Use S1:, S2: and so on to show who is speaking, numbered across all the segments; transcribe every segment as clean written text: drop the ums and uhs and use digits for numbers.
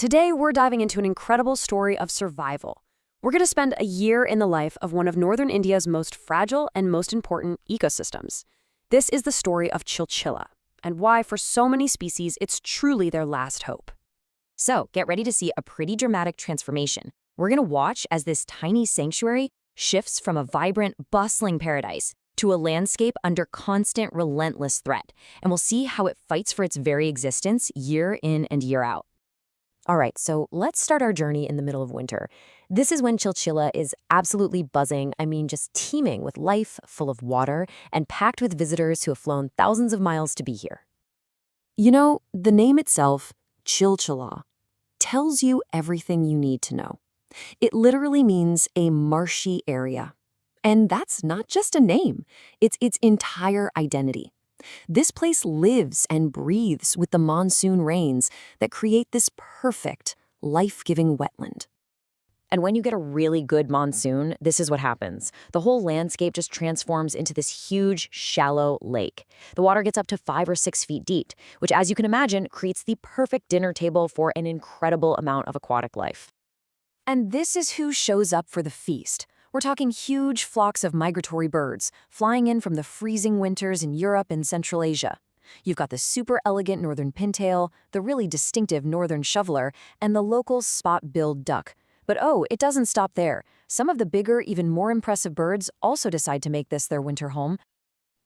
S1: Today, we're diving into an incredible story of survival. We're going to spend a year in the life of one of northern India's most fragile and most important ecosystems. This is the story of Chhilchhila, and why, for so many species, it's truly their last hope.
S2: So, get ready to see a pretty dramatic transformation. We're going to watch as this tiny sanctuary shifts from a vibrant, bustling paradise to a landscape under constant, relentless threat, and we'll see how it fights for its very existence year in and year out. All right, so let's start our journey in the middle of winter. This is when Chhilchhila is absolutely buzzing, just teeming with life, full of water, and packed with visitors who have flown thousands of miles to be here.
S1: You know, the name itself, Chhilchhila, tells you everything you need to know. It literally means a marshy area. And that's not just a name, it's its entire identity. This place lives and breathes with the monsoon rains that create this perfect, life-giving wetland.
S2: And when you get a really good monsoon, this is what happens. The whole landscape just transforms into this huge, shallow lake. The water gets up to 5 or 6 feet deep, which, as you can imagine, creates the perfect dinner table for an incredible amount of aquatic life.
S1: And this is who shows up for the feast. We're talking huge flocks of migratory birds flying in from the freezing winters in Europe and Central Asia. You've got the super elegant northern pintail, the really distinctive northern shoveler, and the local spot-billed duck. But oh, it doesn't stop there. Some of the bigger, even more impressive birds also decide to make this their winter home.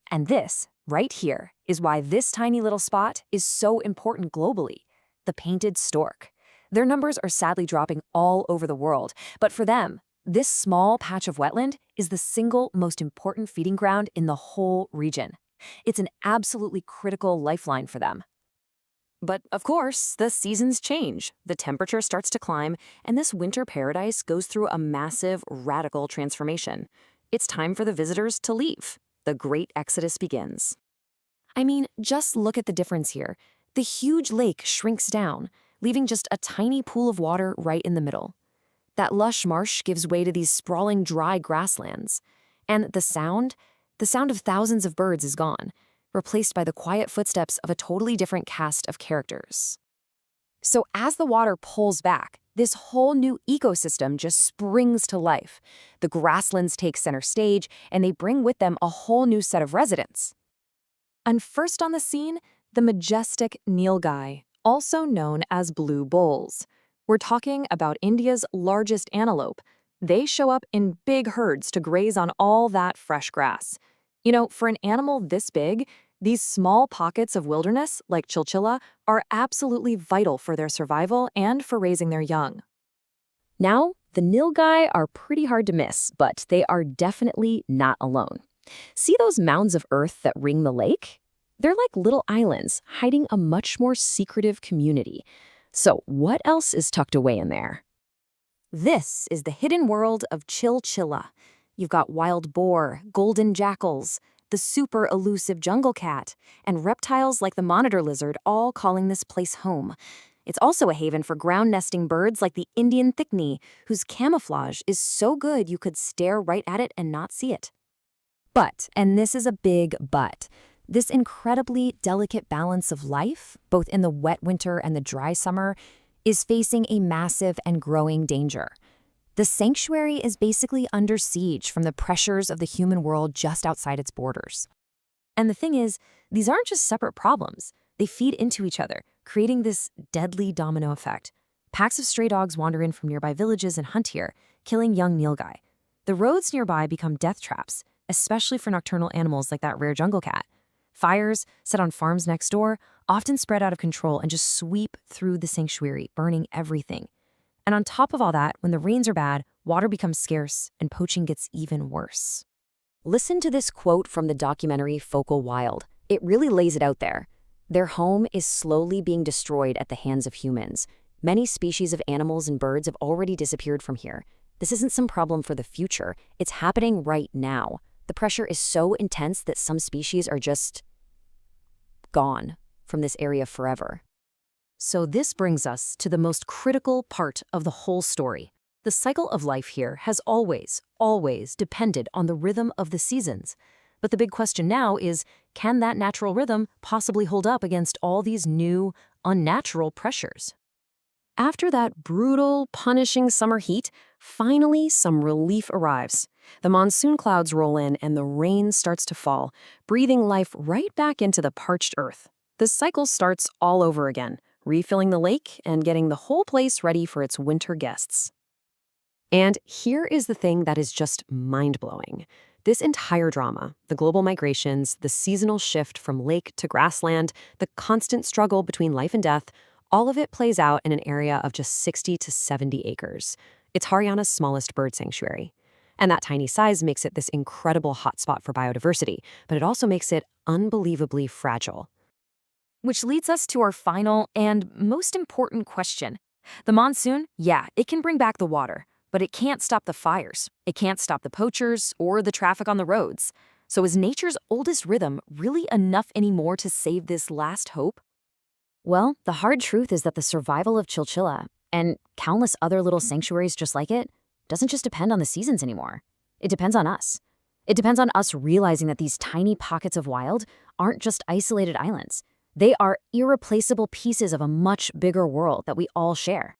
S1: And this, right here, is why this tiny little spot is so important globally: the painted stork. Their numbers are sadly dropping all over the world, but for them, this small patch of wetland is the single most important feeding ground in the whole region. It's an absolutely critical lifeline for them. But of course, the seasons change, the temperature starts to climb, and this winter paradise goes through a massive, radical transformation. It's time for the visitors to leave. The great exodus begins. Just look at the difference here. The huge lake shrinks down, leaving just a tiny pool of water right in the middle. That lush marsh gives way to these sprawling dry grasslands. And the sound of thousands of birds is gone, replaced by the quiet footsteps of a totally different cast of characters. So as the water pulls back, this whole new ecosystem just springs to life. The grasslands take center stage, and they bring with them a whole new set of residents. And first on the scene, the majestic nilgai, also known as blue bulls. We're talking about India's largest antelope. They show up in big herds to graze on all that fresh grass. For an animal this big, these small pockets of wilderness, like Chhilchhila, are absolutely vital for their survival and for raising their young.
S2: Now, the nilgai are pretty hard to miss, but they are definitely not alone. See those mounds of earth that ring the lake? They're like little islands, hiding a much more secretive community. So what else is tucked away in there?
S1: This is the hidden world of Chhilchhila. You've got wild boar, golden jackals, the super elusive jungle cat, and reptiles like the monitor lizard, all calling this place home. It's also a haven for ground-nesting birds like the Indian thickney, whose camouflage is so good you could stare right at it and not see it. But, and this is a big but, this incredibly delicate balance of life, both in the wet winter and the dry summer, is facing a massive and growing danger. The sanctuary is basically under siege from the pressures of the human world just outside its borders. And the thing is, these aren't just separate problems. They feed into each other, creating this deadly domino effect. Packs of stray dogs wander in from nearby villages and hunt here, killing young nilgai. The roads nearby become death traps, especially for nocturnal animals like that rare jungle cat. Fires, set on farms next door, often spread out of control and just sweep through the sanctuary, burning everything. And on top of all that, when the rains are bad, water becomes scarce and poaching gets even worse. Listen to this quote from the documentary Focal Wild. It really lays it out there. Their home is slowly being destroyed at the hands of humans. Many species of animals and birds have already disappeared from here. This isn't some problem for the future. It's happening right now. The pressure is so intense that some species are just gone from this area forever. So this brings us to the most critical part of the whole story. The cycle of life here has always depended on the rhythm of the seasons. But the big question now is, can that natural rhythm possibly hold up against all these new, unnatural pressures?
S3: After that brutal, punishing summer heat, finally some relief arrives. The monsoon clouds roll in and the rain starts to fall, breathing life right back into the parched earth. The cycle starts all over again, refilling the lake and getting the whole place ready for its winter guests. And here is the thing that is just mind-blowing. This entire drama, the global migrations, the seasonal shift from lake to grassland, the constant struggle between life and death, all of it plays out in an area of just 60 to 70 acres. It's Haryana's smallest bird sanctuary. And that tiny size makes it this incredible hotspot for biodiversity, but it also makes it unbelievably fragile.
S1: Which leads us to our final and most important question. The monsoon, yeah, it can bring back the water, but it can't stop the fires. It can't stop the poachers or the traffic on the roads. So is nature's oldest rhythm really enough anymore to save this last hope?
S2: Well, the hard truth is that the survival of Chhilchhila, and countless other little sanctuaries just like it, doesn't just depend on the seasons anymore. It depends on us. It depends on us realizing that these tiny pockets of wild aren't just isolated islands. They are irreplaceable pieces of a much bigger world that we all share.